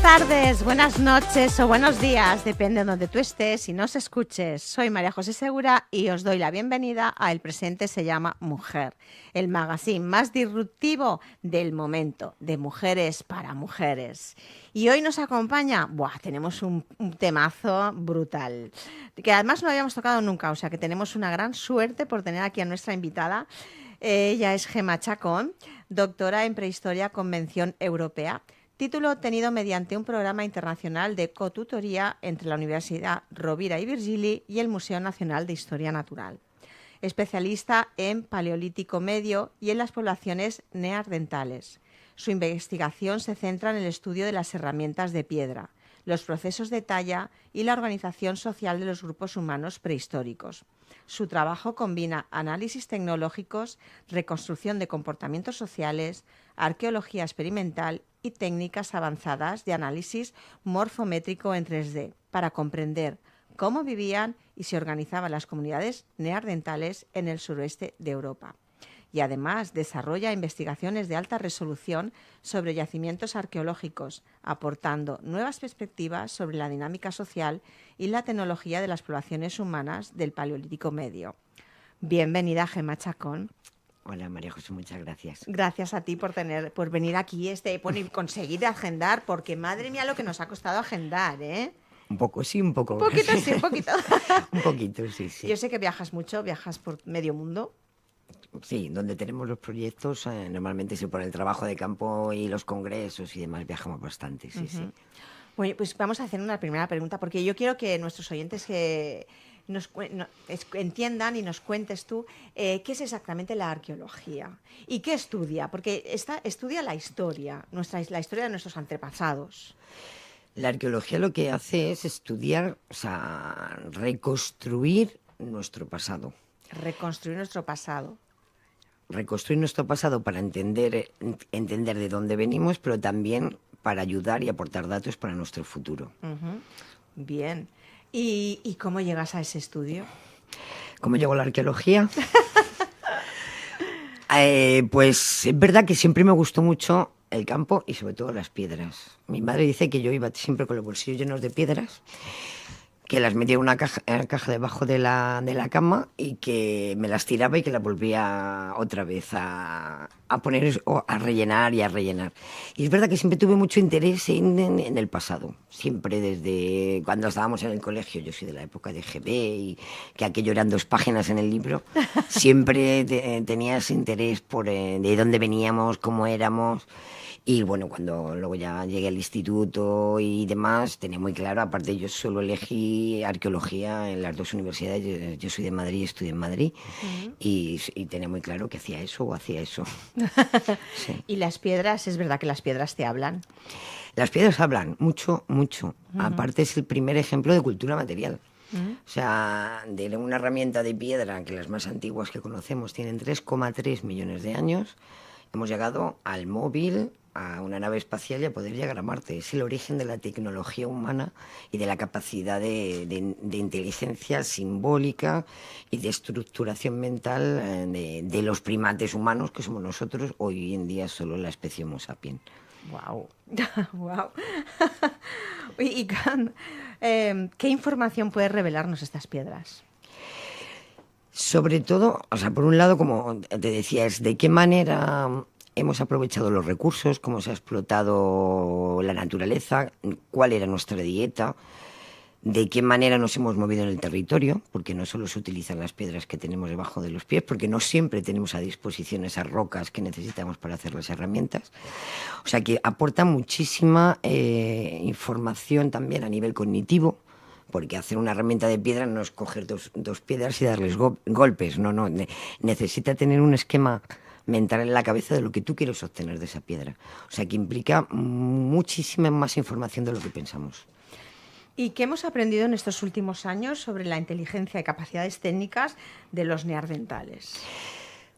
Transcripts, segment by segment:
tardes, buenas noches o buenos días, depende de donde tú estés y nos escuches. Soy María José Segura y os doy la bienvenida a El Presente se llama Mujer, el magazine más disruptivo del momento, de mujeres para mujeres. Y hoy nos acompaña, tenemos un temazo brutal, que además no habíamos tocado nunca, o sea que tenemos una gran suerte por tener aquí a nuestra invitada. Ella es Gemma Chacón, doctora en Prehistoria Convención Europea, título obtenido mediante un programa internacional de cotutoría entre la Universidad Rovira y Virgili y el Museo Nacional de Historia Natural. Especialista en Paleolítico Medio y en las poblaciones neandertales. Su investigación se centra en el estudio de las herramientas de piedra, los procesos de talla y la organización social de los grupos humanos prehistóricos. Su trabajo combina análisis tecnológicos, reconstrucción de comportamientos sociales, arqueología experimental y técnicas avanzadas de análisis morfométrico en 3D para comprender cómo vivían y se organizaban las comunidades neandertales en el suroeste de Europa. Y además desarrolla investigaciones de alta resolución sobre yacimientos arqueológicos, aportando nuevas perspectivas sobre la dinámica social y la tecnología de las poblaciones humanas del Paleolítico Medio. Bienvenida, Gemma Chacón. Hola, María José, muchas gracias. Gracias a ti por venir aquí y conseguir agendar, porque madre mía lo que nos ha costado agendar, ¿eh? Un poco sí, un poco. Un poquito sí, un poquito. Un poquito, sí, sí. Yo sé que viajas mucho, viajas por medio mundo. Sí, donde tenemos los proyectos, normalmente sí, por el trabajo de campo y los congresos y demás viajamos bastante, sí, sí. Bueno, pues vamos a hacer una primera pregunta, porque yo quiero que nuestros oyentes entiendan y nos cuentes tú qué es exactamente la arqueología y qué estudia, porque estudia la historia de nuestros antepasados. La arqueología lo que hace es estudiar, o sea, reconstruir nuestro pasado. Reconstruir nuestro pasado. Reconstruir nuestro pasado para entender de dónde venimos, pero también para ayudar y aportar datos para nuestro futuro. Bien. ¿Y cómo llegas a ese estudio? ¿Cómo llegó la arqueología? Pues es verdad que siempre me gustó mucho el campo y sobre todo las piedras. Mi madre dice que yo iba siempre con los bolsillos llenos de piedras, que las metía en una caja debajo de la cama y que me las tiraba y que las volvía otra vez a poner, a rellenar y a rellenar. Y es verdad que siempre tuve mucho interés en el pasado, siempre desde cuando estábamos en el colegio. Yo soy de la época de GB y que aquello eran 2 páginas en el libro. Siempre tenía ese interés por de dónde veníamos, cómo éramos. Y bueno, cuando luego ya llegué al instituto y demás, tenía muy claro, aparte yo solo elegí arqueología en las 2 universidades, yo soy de Madrid y estudié en Madrid, y tenía muy claro que hacía eso o hacía eso. Sí. ¿Y las piedras, es verdad que las piedras te hablan? Las piedras hablan mucho, mucho. Aparte es el primer ejemplo de cultura material. O sea, de una herramienta de piedra que las más antiguas que conocemos tienen 3,3 millones de años, hemos llegado al móvil, a una nave espacial y a poder llegar a Marte. Es el origen de la tecnología humana y de la capacidad de inteligencia simbólica y de estructuración mental de los primates humanos que somos nosotros, hoy en día solo la especie Homo sapiens. Wow. Wow. ¿Y qué información puede revelarnos estas piedras? Sobre todo, o sea, por un lado, como te decía, es de qué manera hemos aprovechado los recursos, cómo se ha explotado la naturaleza, cuál era nuestra dieta, de qué manera nos hemos movido en el territorio, porque no solo se utilizan las piedras que tenemos debajo de los pies, porque no siempre tenemos a disposición esas rocas que necesitamos para hacer las herramientas. O sea que aporta muchísima información también a nivel cognitivo, porque hacer una herramienta de piedra no es coger dos piedras y darles golpes, no, necesita tener un esquema mental en la cabeza de lo que tú quieres obtener de esa piedra. O sea que implica muchísima más información de lo que pensamos. ¿Y qué hemos aprendido en estos últimos años sobre la inteligencia y capacidades técnicas de los neandertales?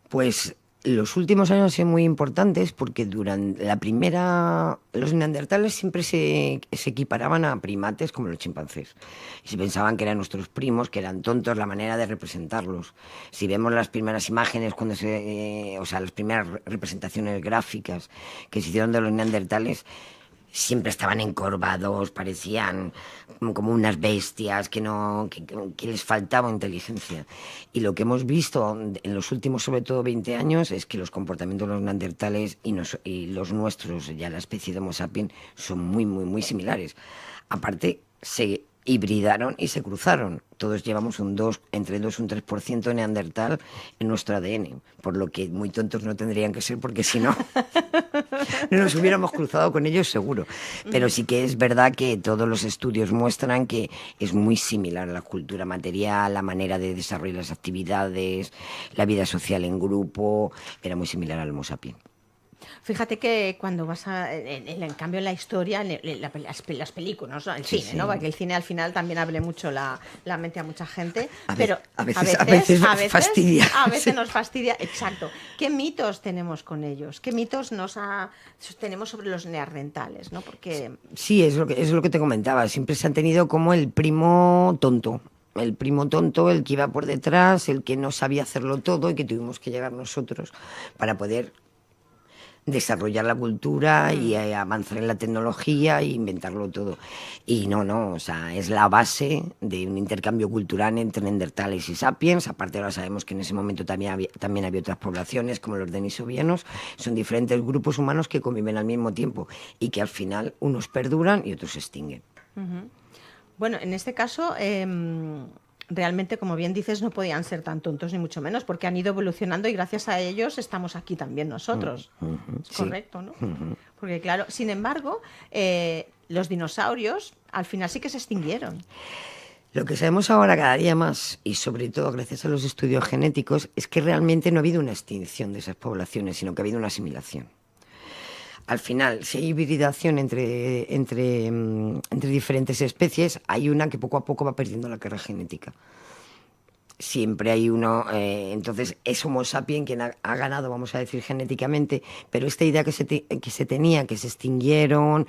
Pues los últimos años han sido muy importantes porque durante la primera los neandertales siempre se equiparaban a primates como los chimpancés y se pensaban que eran nuestros primos, que eran tontos, la manera de representarlos. Si vemos las primeras imágenes, o sea, las primeras representaciones gráficas que se hicieron de los neandertales, siempre estaban encorvados, parecían como unas bestias que les faltaba inteligencia. Y lo que hemos visto en los últimos, sobre todo 20 años, es que los comportamientos de los neandertales y los nuestros, ya la especie de Homo sapiens, son muy, muy, muy similares. Aparte, se hibridaron y se cruzaron. Todos llevamos entre 2 y un 3% de neandertal en nuestro ADN, por lo que muy tontos no tendrían que ser, porque si no, no nos hubiéramos cruzado con ellos seguro. Pero sí que es verdad que todos los estudios muestran que es muy similar a la cultura material, la manera de desarrollar las actividades, la vida social en grupo, era muy similar al Homo sapiens. Fíjate que cuando vas en cambio en la historia, las películas, ¿no? El Sí, cine, sí. ¿no? Porque el cine al final también abre mucho la mente a mucha gente, A pero veces fastidia. a veces Sí. nos fastidia, exacto. ¿Qué mitos tenemos con ellos? ¿Qué mitos tenemos sobre los neandertales, ¿no? Porque Sí, es lo que te comentaba. Siempre se han tenido como el primo tonto. El primo tonto, el que iba por detrás, el que no sabía hacerlo todo y que tuvimos que llegar nosotros para poder desarrollar la cultura y avanzar en la tecnología e inventarlo todo. Y no, o sea, es la base de un intercambio cultural entre neandertales y sapiens. Aparte ahora sabemos que en ese momento también había otras poblaciones, como los denisovianos. Son diferentes grupos humanos que conviven al mismo tiempo y que al final unos perduran y otros se extinguen. bueno, en este caso, realmente, como bien dices, no podían ser tan tontos ni mucho menos, porque han ido evolucionando y gracias a ellos estamos aquí también nosotros. Sí. Correcto, ¿no? Porque claro, sin embargo, los dinosaurios al final sí que se extinguieron. Lo que sabemos ahora cada día más, y sobre todo gracias a los estudios genéticos, es que realmente no ha habido una extinción de esas poblaciones, sino que ha habido una asimilación. Al final, si hay hibridación entre diferentes especies, hay una que poco a poco va perdiendo la carga genética. Siempre hay uno, entonces es Homo sapiens quien ha ganado, vamos a decir, genéticamente, pero esta idea que se tenía, que se extinguieron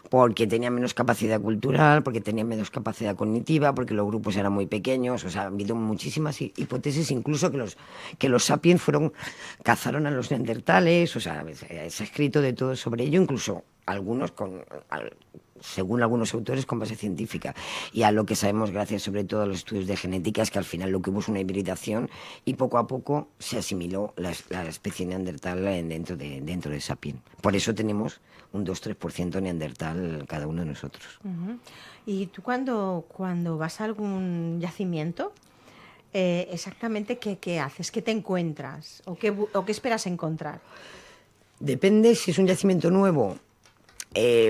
porque tenían menos capacidad cultural, porque tenían menos capacidad cognitiva, porque los grupos eran muy pequeños, o sea, ha habido muchísimas hipótesis, incluso que los sapiens cazaron a los neandertales, o sea, se ha escrito de todo sobre ello, incluso algunos según algunos autores, con base científica. Y a lo que sabemos, gracias sobre todo a los estudios de genética, es que al final lo que hubo es una hibridación y poco a poco se asimiló la especie neandertal dentro de Sapiens. Por eso tenemos un 2-3% neandertal cada uno de nosotros. Y tú cuando vas a algún yacimiento, exactamente qué haces, qué te encuentras o qué esperas encontrar. Depende si es un yacimiento nuevo.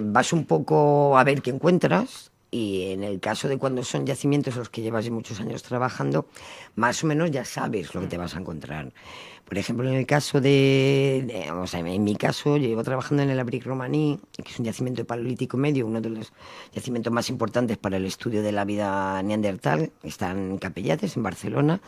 Vas un poco a ver qué encuentras y en el caso de cuando son yacimientos los que llevas muchos años trabajando, más o menos ya sabes lo que te vas a encontrar. Por ejemplo, en el caso en mi caso, yo llevo trabajando en el Abric Romaní, que es un yacimiento de Paleolítico Medio, uno de los yacimientos más importantes para el estudio de la vida neandertal. Está en Capellades, en Barcelona.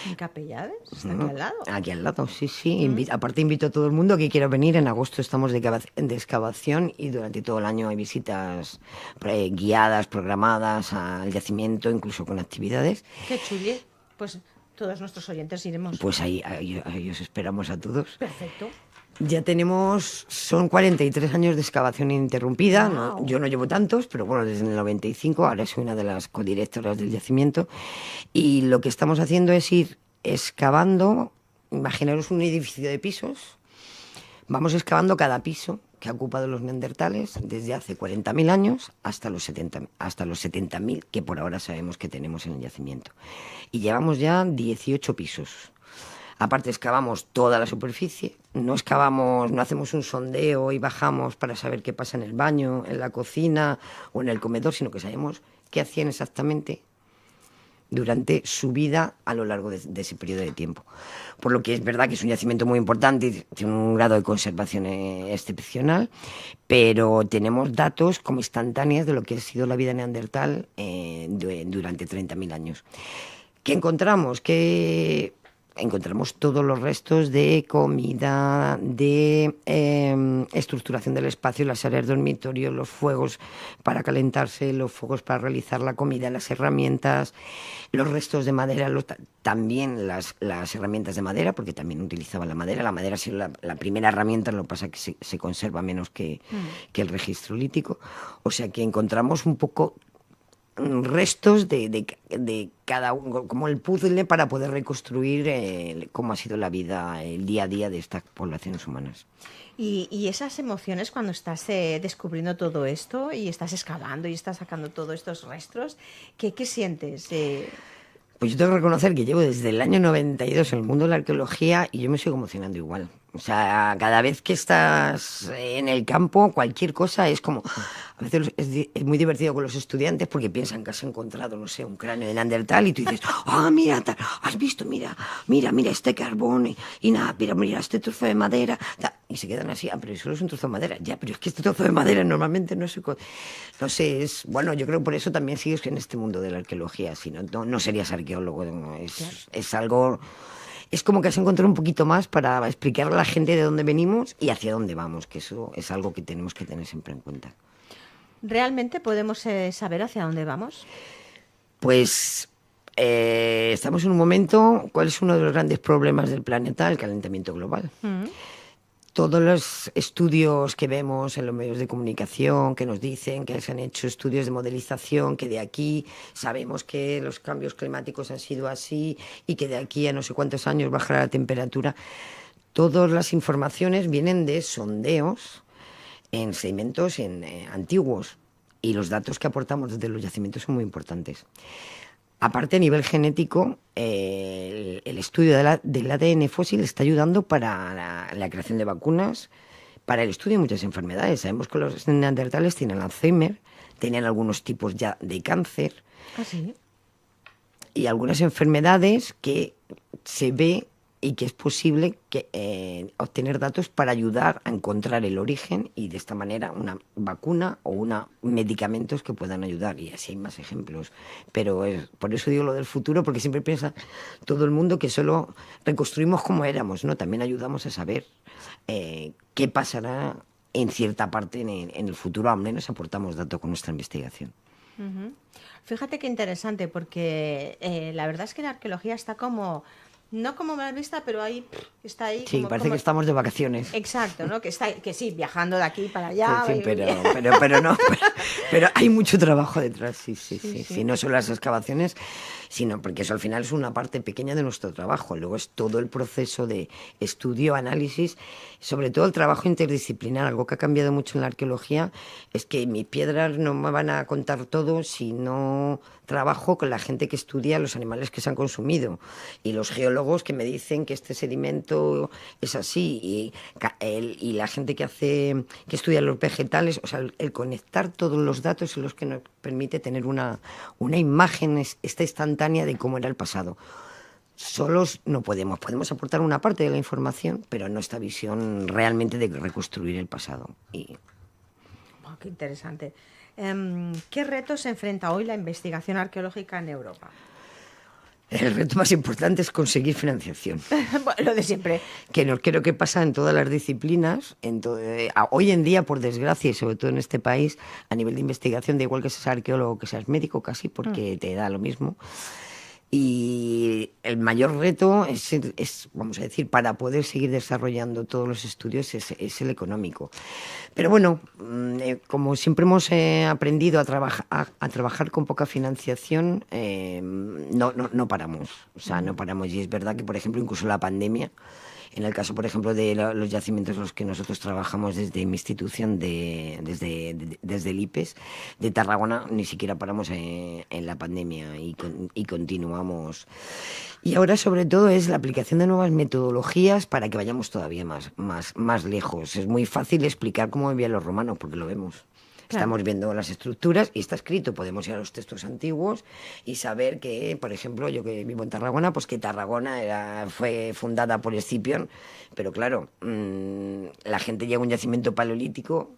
¿En Capellades? ¿Está aquí al lado? Aquí al lado, sí. Aparte invito a todo el mundo que quiera venir. En agosto estamos de excavación y durante todo el año hay visitas guiadas, programadas al yacimiento, incluso con actividades. Qué chuli. Pues todos nuestros oyentes iremos. Pues ahí os esperamos a todos. Perfecto. Ya son 43 años de excavación ininterrumpida. Wow. ¿No? Yo no llevo tantos, pero bueno, desde el 95, ahora soy una de las codirectoras del yacimiento. Y lo que estamos haciendo es ir excavando, imaginaros un edificio de pisos, vamos excavando cada piso que ha ocupado los neandertales desde hace 40.000 años hasta los 70.000 que por ahora sabemos que tenemos en el yacimiento. Y llevamos ya 18 pisos. Aparte excavamos toda la superficie, no hacemos un sondeo y bajamos para saber qué pasa en el baño, en la cocina o en el comedor, sino que sabemos qué hacían exactamente durante su vida a lo largo de ese periodo de tiempo. Por lo que es verdad que es un yacimiento muy importante y tiene un grado de conservación excepcional, pero tenemos datos como instantáneas de lo que ha sido la vida neandertal durante 30.000 años. ¿Qué encontramos? Que encontramos todos los restos de comida, de estructuración del espacio, las áreas de dormitorio, los fuegos para calentarse, los fuegos para realizar la comida, las herramientas, los restos de madera, también las herramientas de madera, porque también utilizaban la madera. La madera ha sido la primera herramienta, lo que pasa es que se conserva menos que el registro lítico. O sea que encontramos un poco restos de cada uno, como el puzzle para poder reconstruir cómo ha sido la vida, el día a día de estas poblaciones humanas. Y esas emociones cuando estás descubriendo todo esto y estás excavando y estás sacando todos estos restos, ¿qué sientes? Pues yo tengo que reconocer que llevo desde el año 92 en el mundo de la arqueología y yo me sigo emocionando igual. O sea, cada vez que estás en el campo, cualquier cosa es como... A veces es muy divertido con los estudiantes porque piensan que has encontrado, no sé, un cráneo de Neandertal y tú dices, mira, has visto, mira este carbón y nada, mira este trozo de madera. Y se quedan así, pero solo es un trozo de madera. Ya, pero es que este trozo de madera normalmente no sé, es... Bueno, yo creo que por eso también sigues en este mundo de la arqueología, si no serías arqueólogo, ¿no? Es algo... Es como que has encontrado un poquito más para explicarle a la gente de dónde venimos y hacia dónde vamos, que eso es algo que tenemos que tener siempre en cuenta. ¿Realmente podemos saber hacia dónde vamos? Pues estamos en un momento, ¿cuál es uno de los grandes problemas del planeta? El calentamiento global. Todos los estudios que vemos en los medios de comunicación que nos dicen que se han hecho estudios de modelización, que de aquí sabemos que los cambios climáticos han sido así y que de aquí a no sé cuántos años bajará la temperatura, todas las informaciones vienen de sondeos en sedimentos antiguos y los datos que aportamos desde los yacimientos son muy importantes. Aparte, a nivel genético, el estudio del ADN fósil está ayudando para la creación de vacunas, para el estudio de muchas enfermedades. Sabemos que los neandertales tienen Alzheimer, tenían algunos tipos ya de cáncer. ¿Ah, sí? Y algunas enfermedades que se ve y que es posible obtener datos para ayudar a encontrar el origen y de esta manera una vacuna o medicamentos que puedan ayudar. Y así hay más ejemplos. Pero por eso digo lo del futuro, porque siempre piensa todo el mundo que solo reconstruimos como éramos, ¿no? También ayudamos a saber qué pasará en cierta parte en el futuro. Al menos aportamos datos con nuestra investigación. Uh-huh. Fíjate qué interesante, porque la verdad es que la arqueología está como... No como mal vista, pero ahí está ahí. Sí, parece que estamos de vacaciones. Exacto, ¿no? Que sí, viajando de aquí para allá. Sí, pero no. Pero hay mucho trabajo detrás, sí. No solo las excavaciones, sino porque eso al final es una parte pequeña de nuestro trabajo. Luego es todo el proceso de estudio, análisis, sobre todo el trabajo interdisciplinar. Algo que ha cambiado mucho en la arqueología es que mis piedras no me van a contar todo si no trabajo con la gente que estudia los animales que se han consumido y los geólogos que me dicen que este sedimento es así y la gente que estudia los vegetales. O sea, el conectar todos los datos es lo que nos permite tener una imagen instantánea de cómo era el pasado. Solos no podemos aportar una parte de la información, pero no esta visión realmente de reconstruir el pasado. Oh, qué interesante. ¿Qué retos se enfrenta hoy la investigación arqueológica en Europa? El reto más importante es conseguir financiación. Bueno, lo de siempre. Creo que pasa en todas las disciplinas. Hoy en día, por desgracia, y sobre todo en este país, a nivel de investigación, da igual que seas arqueólogo o que seas médico casi, porque te da lo mismo. Y el mayor reto es, vamos a decir, para poder seguir desarrollando todos los estudios es el económico. Pero bueno, como siempre hemos aprendido a trabajar con poca financiación, no paramos. O sea, no paramos. Y es verdad que, por ejemplo, incluso la pandemia, en el caso, por ejemplo, de los yacimientos los que nosotros trabajamos desde mi institución, desde el IPES de Tarragona, ni siquiera paramos en la pandemia y continuamos. Y ahora, sobre todo, es la aplicación de nuevas metodologías para que vayamos todavía más lejos. Es muy fácil explicar cómo vivían los romanos, porque lo vemos. Estamos viendo las estructuras y está escrito. Podemos ir a los textos antiguos y saber que, por ejemplo, yo que vivo en Tarragona, pues que Tarragona fue fundada por Escipión. Pero claro, la gente llega a un yacimiento paleolítico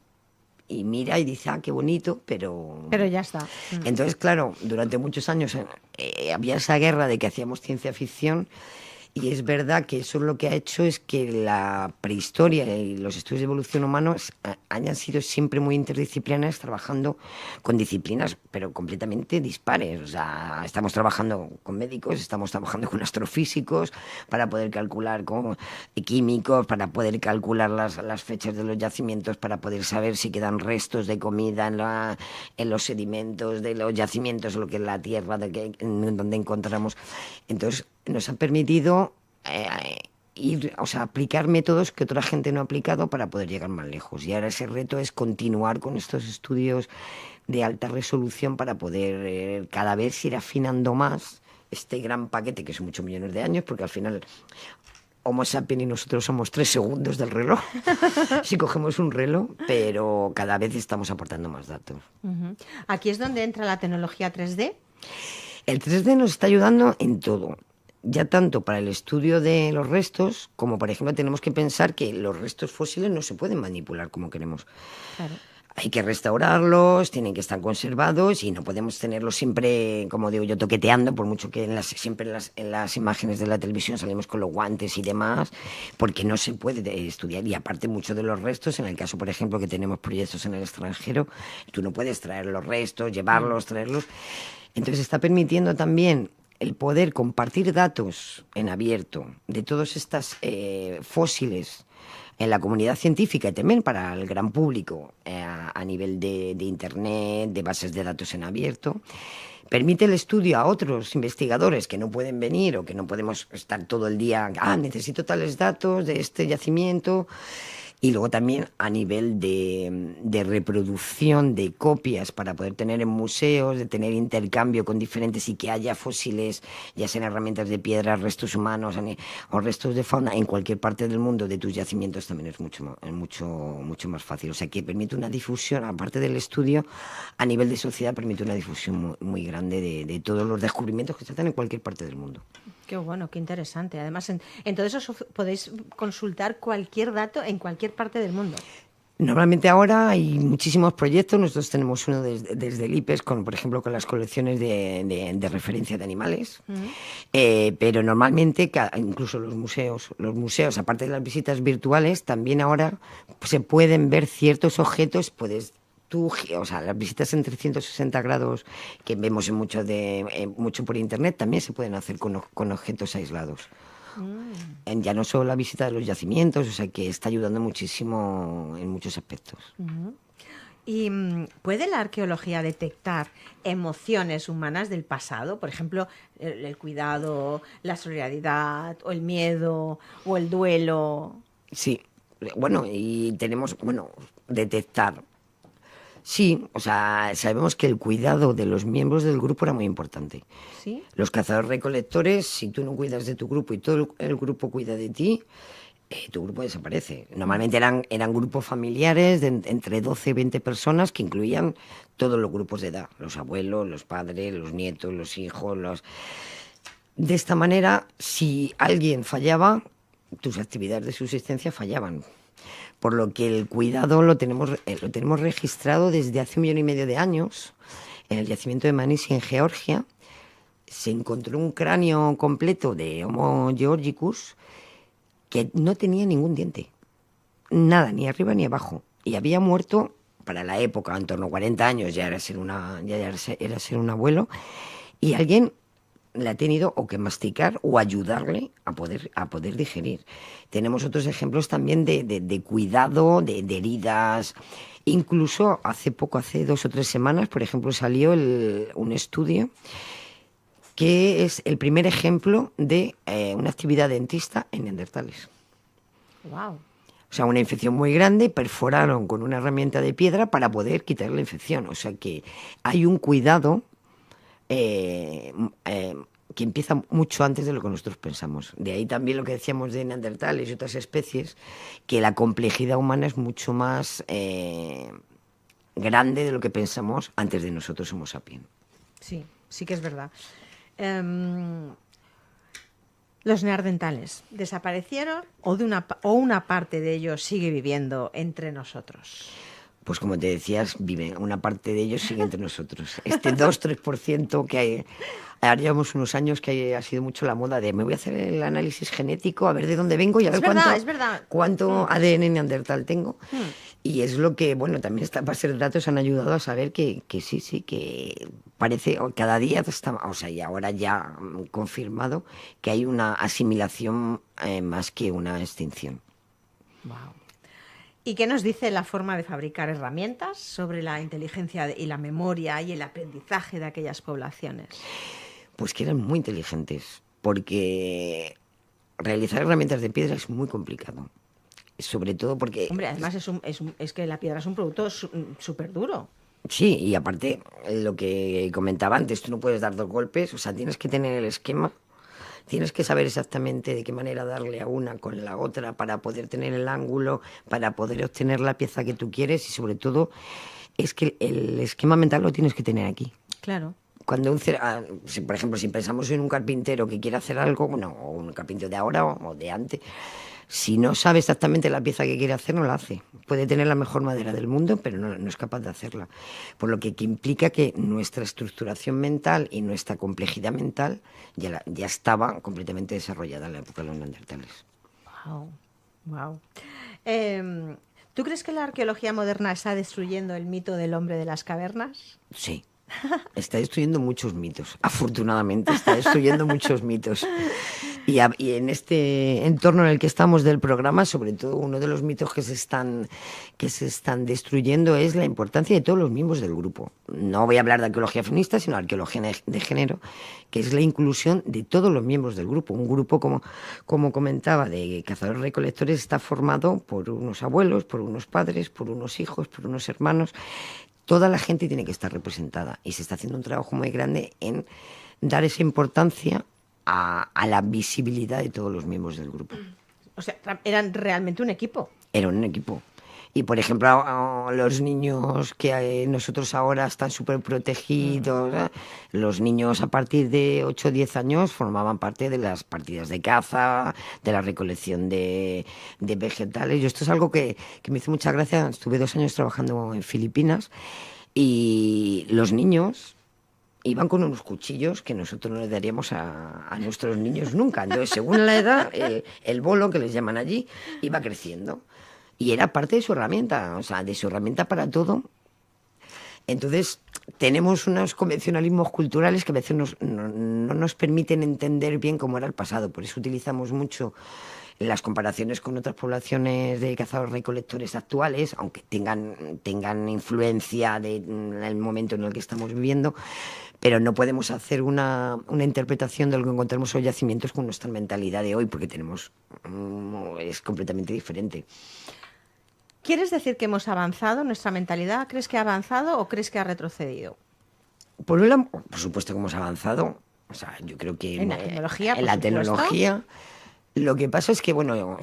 y mira y dice, qué bonito, pero ya está. Entonces, claro, durante muchos años había esa guerra de que hacíamos ciencia ficción Y es verdad que eso lo que ha hecho es que la prehistoria y los estudios de evolución humanos hayan sido siempre muy interdisciplinarios, trabajando con disciplinas, pero completamente dispares. O sea, estamos trabajando con médicos, estamos trabajando con astrofísicos para poder calcular con químicos, para poder calcular las fechas de los yacimientos, para poder saber si quedan restos de comida en los sedimentos de los yacimientos, lo que es la tierra en donde encontramos. Entonces, nos ha permitido aplicar métodos que otra gente no ha aplicado para poder llegar más lejos. Y ahora ese reto es continuar con estos estudios de alta resolución para poder cada vez ir afinando más este gran paquete, que son muchos millones de años, porque al final Homo sapiens y nosotros somos 3 segundos del reloj, si cogemos un reloj, pero cada vez estamos aportando más datos. Uh-huh. Aquí es donde entra la tecnología 3D. El 3D nos está ayudando en todo, ya tanto para el estudio de los restos, como por ejemplo tenemos que pensar que los restos fósiles no se pueden manipular como queremos. Claro. Hay que restaurarlos, tienen que estar conservados y no podemos tenerlos siempre, como digo yo, toqueteando, por mucho que siempre en las imágenes de la televisión salimos con los guantes y demás, porque no se puede estudiar. Y aparte muchos de los restos, en el caso, por ejemplo, que tenemos proyectos en el extranjero, tú no puedes traer los restos, llevarlos, traerlos. Entonces está permitiendo también el poder compartir datos en abierto de todos estos fósiles en la comunidad científica y también para el gran público a nivel de internet, de bases de datos en abierto. Permite el estudio a otros investigadores que no pueden venir o que no podemos estar todo el día, necesito tales datos de este yacimiento. Y luego también a nivel de reproducción de copias para poder tener en museos, de tener intercambio con diferentes y que haya fósiles, ya sean herramientas de piedra, restos humanos o restos de fauna en cualquier parte del mundo de tus yacimientos también es mucho más fácil. O sea que permite una difusión, aparte del estudio, a nivel de sociedad permite una difusión muy grande de todos los descubrimientos que se hacen en cualquier parte del mundo. Qué bueno, qué interesante. Además, en todo eso podéis consultar cualquier dato en cualquier parte del mundo. Normalmente ahora hay muchísimos proyectos. Nosotros tenemos uno desde el IPES, por ejemplo, con las colecciones de referencia de animales. Uh-huh. Pero normalmente, incluso los museos, aparte de las visitas virtuales, también ahora se pueden ver ciertos objetos, las visitas en 360 grados que vemos mucho por internet también se pueden hacer con objetos aislados. Ya no solo la visita de los yacimientos, o sea que está ayudando muchísimo en muchos aspectos. Uh-huh. ¿Y puede la arqueología detectar emociones humanas del pasado? Por ejemplo, el cuidado, la solidaridad, o el miedo, o el duelo. Sí, y tenemos, detectar. Sí, sabemos que el cuidado de los miembros del grupo era muy importante. ¿Sí? Los cazadores-recolectores, si tú no cuidas de tu grupo y todo el grupo cuida de ti, tu grupo desaparece. Normalmente eran grupos familiares de entre 12 y 20 personas que incluían todos los grupos de edad, los abuelos, los padres, los nietos, los hijos. De esta manera, si alguien fallaba, tus actividades de subsistencia fallaban. Por lo que el cuidado lo tenemos registrado desde hace 1,5 millones de años. En el yacimiento de Manisi, en Georgia, se encontró un cráneo completo de Homo georgicus que no tenía ningún diente. Nada, ni arriba ni abajo. Y había muerto, para la época, en torno a 40 años, ya era ser un abuelo, y alguien le ha tenido o que masticar o ayudarle a poder digerir. Tenemos otros ejemplos también de cuidado, de heridas. Incluso hace 2 o 3 semanas, por ejemplo, salió un estudio que es el primer ejemplo de una actividad dentista en neandertales. Wow. O sea, una infección muy grande, perforaron con una herramienta de piedra para poder quitar la infección. O sea que hay un cuidado que empieza mucho antes de lo que nosotros pensamos. De ahí también lo que decíamos de neandertales y otras especies, que la complejidad humana es mucho más grande de lo que pensamos antes de nosotros Homo sapiens. Sí que es verdad. ¿Los neandertales desaparecieron o una parte de ellos sigue viviendo entre nosotros? Pues como te decías, vive, una parte de ellos sigue entre nosotros. Este 2-3% que hay, ahora llevamos unos años que ha sido mucho la moda de me voy a hacer el análisis genético, a ver de dónde vengo y a ver Es verdad. cuánto ADN neandertal tengo. Mm. Y es lo que, bueno, también estas bases de datos han ayudado a saber que sí, que parece, cada día está, o sea, y ahora ya confirmado que hay una asimilación más que una extinción. Wow. ¿Y qué nos dice la forma de fabricar herramientas sobre la inteligencia y la memoria y el aprendizaje de aquellas poblaciones? Pues que eran muy inteligentes, porque realizar herramientas de piedra es muy complicado. Sobre todo porque... Hombre, además es que la piedra es un producto súper duro. Sí, y aparte, lo que comentaba antes, tú no puedes dar 2 golpes, o sea, tienes que tener el esquema, tienes que saber exactamente de qué manera darle a una con la otra para poder tener el ángulo, para poder obtener la pieza que tú quieres y sobre todo es que el esquema mental lo tienes que tener aquí. Claro. Cuando por ejemplo, si pensamos en un carpintero que quiere hacer algo, bueno, o un carpintero de ahora o de antes, si no sabe exactamente la pieza que quiere hacer, no la hace. Puede tener la mejor madera del mundo, pero no es capaz de hacerla. Por lo que implica que nuestra estructuración mental y nuestra complejidad mental ya estaba completamente desarrollada en la época de los neandertales. Wow, wow. ¿Tú crees que la arqueología moderna está destruyendo el mito del hombre de las cavernas? Sí. Está destruyendo muchos mitos, afortunadamente, está destruyendo muchos mitos. Y en este entorno en el que estamos del programa, sobre todo uno de los mitos que se están destruyendo es la importancia de todos los miembros del grupo. No voy a hablar de arqueología feminista, sino de arqueología de género, que es la inclusión de todos los miembros del grupo. Un grupo, como comentaba, de cazadores-recolectores está formado por unos abuelos, por unos padres, por unos hijos, por unos hermanos. Toda la gente tiene que estar representada y se está haciendo un trabajo muy grande en dar esa importancia a la visibilidad de todos los miembros del grupo. O sea, eran realmente un equipo. Era un equipo. Y, por ejemplo, los niños que nosotros ahora están súper protegidos, los niños a partir de 8 o 10 años formaban parte de las partidas de caza, de la recolección de vegetales. Y esto es algo que me hizo mucha gracia. Estuve 2 años trabajando en Filipinas y los niños iban con unos cuchillos que nosotros no les daríamos a nuestros niños nunca. Entonces, según la edad, el bolo, que les llaman allí, iba creciendo. Y era parte de su herramienta, o sea, de su herramienta para todo. Entonces, tenemos unos convencionalismos culturales que a veces no nos permiten entender bien cómo era el pasado. Por eso utilizamos mucho las comparaciones con otras poblaciones de cazadores-recolectores actuales, aunque tengan influencia del momento en el que estamos viviendo, pero no podemos hacer una interpretación de lo que encontramos en los yacimientos con nuestra mentalidad de hoy, porque es completamente diferente. ¿Quieres decir que hemos avanzado en nuestra mentalidad? ¿Crees que ha avanzado o crees que ha retrocedido? Por supuesto que hemos avanzado. O sea, yo creo que en la tecnología, en la tecnología. Lo que pasa es que, bueno,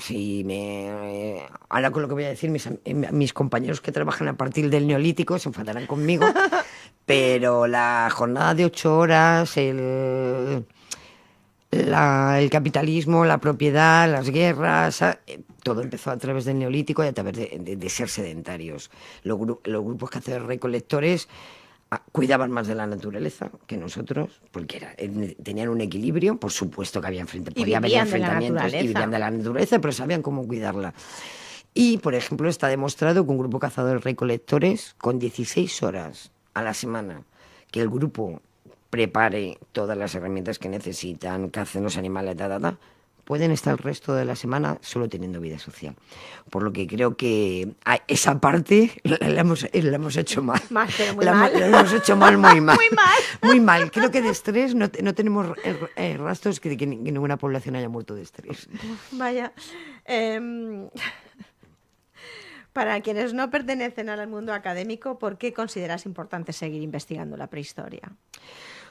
ahora con lo que voy a decir, mis compañeros que trabajan a partir del Neolítico se enfadarán conmigo, pero la jornada de 8 horas, el capitalismo, la propiedad, las guerras, todo empezó a través del Neolítico y a través de ser sedentarios. Los grupos cazadores-recolectores cuidaban más de la naturaleza que nosotros, porque tenían un equilibrio. Por supuesto que podía haber enfrentamientos y vivían de la naturaleza, pero sabían cómo cuidarla. Y, por ejemplo, está demostrado que un grupo cazadores-recolectores, con 16 horas a la semana, que el grupo prepare todas las herramientas que necesitan, cacen los animales, pueden estar el resto de la semana solo teniendo vida social. Por lo que creo que esa parte la hemos hecho mal. La hemos hecho mal, muy mal. Muy mal. Muy mal. Creo que de estrés no tenemos rastros de que ninguna población haya muerto de estrés. Vaya. Para quienes no pertenecen al mundo académico, ¿por qué consideras importante seguir investigando la prehistoria?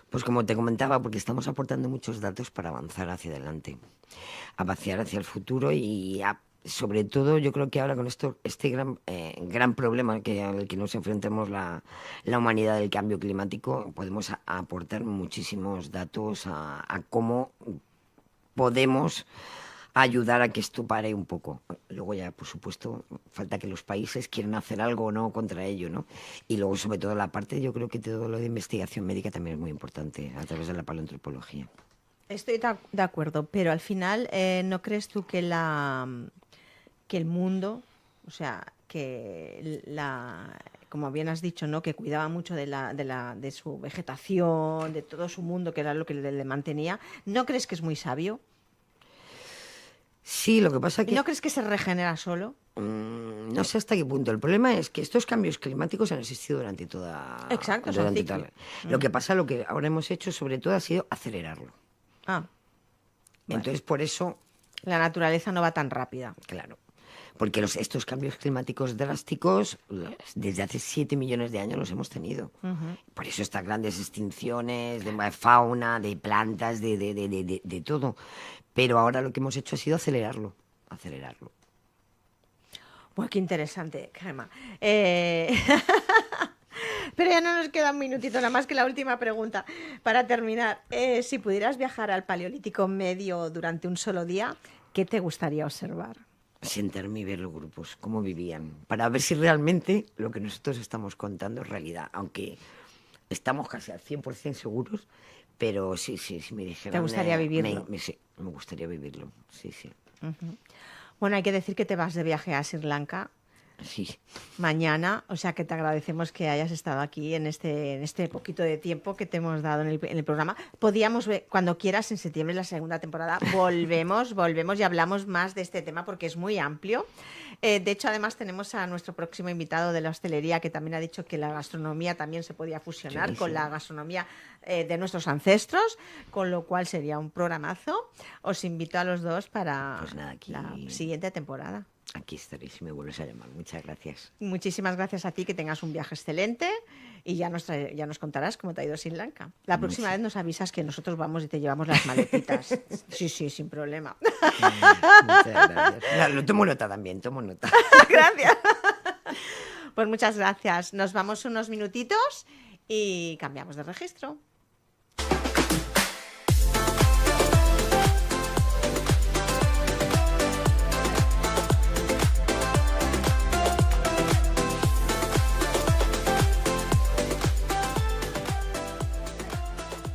Pues como te comentaba, porque estamos aportando muchos datos para avanzar hacia adelante, avanzar hacia el futuro y sobre todo yo creo que ahora con este gran problema al que nos enfrentamos la humanidad del cambio climático, podemos aportar muchísimos datos a cómo podemos ayudar a que esto pare un poco. Luego ya, por supuesto, falta que los países quieran hacer algo o no contra ello, ¿no? Y luego, sobre todo, la parte, yo creo que todo lo de investigación médica también es muy importante a través de la paleoantropología. Estoy de acuerdo, pero al final, ¿no crees tú que que el mundo, o sea, como bien has dicho, ¿no? Que cuidaba mucho de su vegetación, de todo su mundo, que era lo que le mantenía, ¿no crees que es muy sabio? Sí, lo que pasa que... ¿Y no crees que se regenera solo? No sé hasta qué punto. El problema es que estos cambios climáticos han existido durante toda... Exacto, durante toda... Lo que pasa, lo que ahora hemos hecho sobre todo ha sido acelerarlo. Ah, entonces por eso... La naturaleza no va tan rápida. Claro. Porque estos cambios climáticos drásticos, desde hace 7 millones de años los hemos tenido. Por eso estas grandes extinciones de fauna, de plantas, de todo. Pero ahora lo que hemos hecho ha sido acelerarlo. Pues qué interesante, Gemma. Pero ya no nos queda un minutito, nada más que la última pregunta. Para terminar, si pudieras viajar al Paleolítico Medio durante un solo día, ¿qué te gustaría observar? Sentarme y ver los grupos, cómo vivían, para ver si realmente lo que nosotros estamos contando es realidad, aunque estamos casi al 100% seguros, pero sí, si me dijeran... ¿Te gustaría vivirlo? Sí, me gustaría vivirlo, sí. Bueno, hay que decir que te vas de viaje a Sri Lanka. Sí. Mañana, o sea que te agradecemos que hayas estado aquí en este poquito de tiempo que te hemos dado en el programa. Podíamos ver, cuando quieras, en septiembre, la segunda temporada, volvemos y hablamos más de este tema porque es muy amplio. De hecho, además tenemos a nuestro próximo invitado de la hostelería que también ha dicho que la gastronomía también se podía fusionar con la gastronomía de nuestros ancestros, con lo cual sería un programazo. Os invito a los dos para la siguiente temporada. Aquí estaré si me vuelves a llamar. Muchas gracias. Muchísimas gracias a ti, que tengas un viaje excelente y ya nos contarás cómo te ha ido Sri Lanka. La próxima vez nos avisas que nosotros vamos y te llevamos las maletitas. Sí, sin problema. Muchas gracias. No, tomo nota también, Gracias. Pues muchas gracias. Nos vamos unos minutitos y cambiamos de registro.